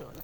สวน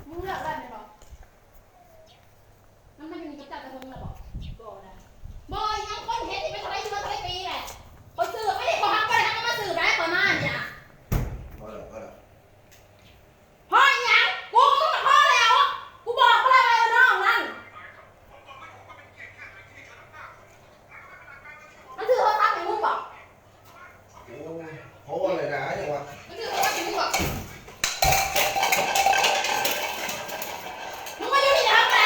มึงเลือกได้ไหมบอกมันไม่มีกระจับกระทงนะบอกบ่ยังคนเห็นที่เป็นทะเลที่มาทะเลปีแหละคนสื่อไม่ได้ขอฮักไปทำมาสื่อได้ประมาณเนี่ยพ่อยังกูต้องมาพ่อแล้วกูบอกเขาแล้วไอ้น้องนั่นมันถือโทรศัพท์ให้มึงบอกโอ้อะไรนะอย่างวะมันถือโทรศัพท์ให้มึงบอกมึงมาอยู่ที่ทำอะไร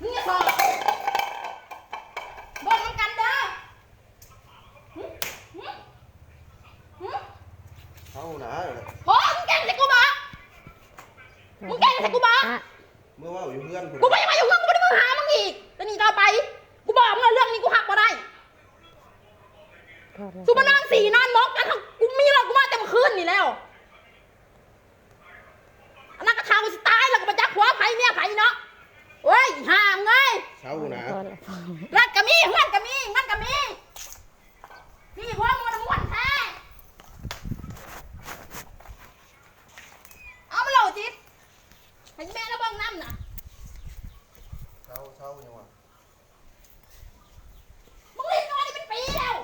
มึงอย่าสอบบอกมันกันเด้อเขาหนาเลย โอ้มึงแกล้งใส่กูบอกมึงแกล้งใส่กูบอก เมื่อว่าอยู่เพื่อน กูไม่ได้มาอยู่เรื่องกูไม่ได้มาหามึงอีกแต่นี่ต่อไปกูบอกมึงเรื่องนี้กูหักมาได้กูมานอนสี่นอนมกกันกูมีหรอกกูมาแต่เมื่อคืนนี่แล้วอันนั้นก็ข่าวกูสิตายแล้วก็มาจักหัวไผ่เนี่ยไผ่เนาะเว้ยห้ามไง เช้าหนา รัดกะมีงัดกะมีงัดกะมีนี่พวกมึงมันม้วนแท้เอามาโหลดจิตให้แม่แล้วบ้องน้ำน่ะ เช้าอย่างวะ มึงเล่นนอนนี่เป็นปีแล้ว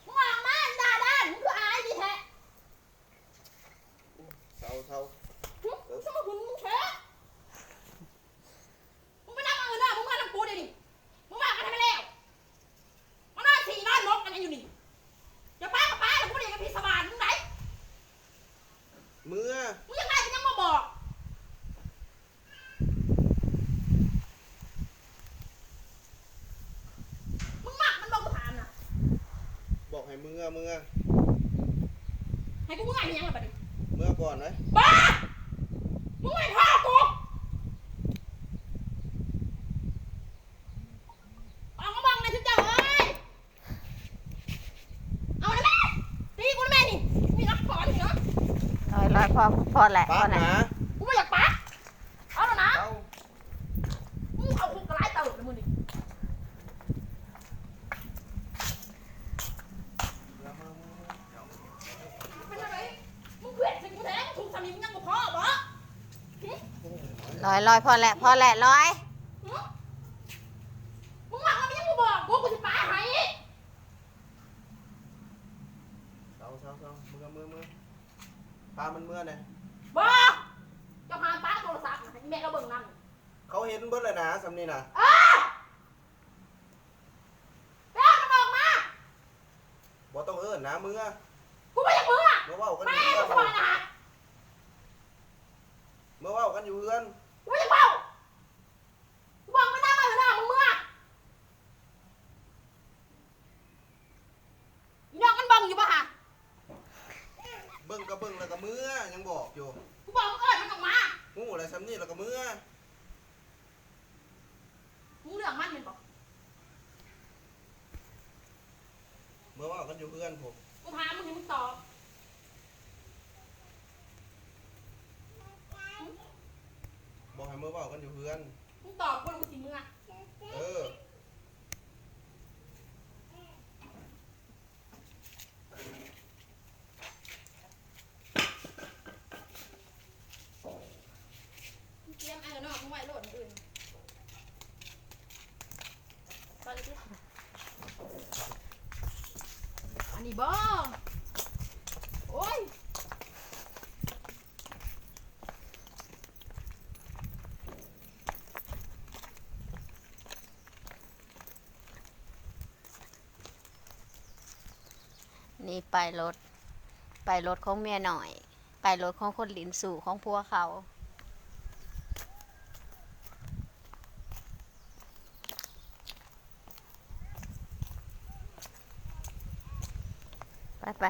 มึงออกมาด่าด้านมึงคืออายดิแท้ เช้า มึงสมหุ่นมึงแท้มึงไปนั่งอื่นนะมึงมานั่งกูเดี๋ยวนี้มึงมากันทำไมแล้วมานอนสี่นอนมกกันอยู่นี่อย่าป้ากับป้าแล้วกูเดี๋ยวกับพี่สบานมึงไหน เมื่อ มึงยังไงมึงยังมาบอกมึงมักมันบอกกูถามน่ะ บอกให้เมื่อ ให้กูเมื่อยยังไงบัดนี้ เมื่อก่อนไหม บ้ามึงไม่พ่อกูออกมาบังในทุกเจ้าเอ้ยเอาเลยแม่ตีกูแม่นี่มีรักขอนเหรอ ลอยพอแหละ ปา พอก แหละ นะ กูไม่อยากปักเอาแล้วนะ เอา มึงเอาคุกกระไรเต่าเลยมึงนี่เป็นอะไรมึงเกลียดสิกูแท้ถูกสามีมึงยังบ่พ่อบ่ ลอยพอแหละลอย มึงมาเอาไม่ยังกูบอกกูสิป้าให้ เศร้ามือพามันเมื่อเนี่ย บ่จะพาป้าโทรศัพท์ให้แม่เราเบิ่งนั่น เขาเห็นเบิดเลยนะสำนี่นะ ไปเอามันออกมา บ่ต้องเอิ้นนะเมื่อ กูไม่อยากมึงอ่ะ เมื่อเว้ากัน แม่ อยู่ กู เพื่อน สบายนะ เมื่อเว้ากันอยู่เพื่อน กูไม่อยากเบากูบอกไม่ได้มาหน้ามึงมึงอ่ะอีน้องมันบังอยู่ป่ะฮะ เบิ่งก็เบิ่งแล้วก็เมื่อยังบอกอยู่ กูบอกมึงเอิญมันออกมา งูอะไรสำนี่แล้วก็เมื่อ มึงเรื่องมันเป็นบอก เมื่อเว้ากันอยู่เพื่อนผม กูถามมึงให้มึงตอบ บอกให้เมื่อเว้ากันอยู่เพื่อน มึงตอบกูแล้วกูสิมึงอ่ะ เออ มึงเตรียมไอ้เนาะมึงไว้โหลดอื่นไปเลยสิอันนี้บ่โอ้ย นี่ไปรถของเมียหน่อย ไปรถของคนหลินสู่ของพัวเขาไป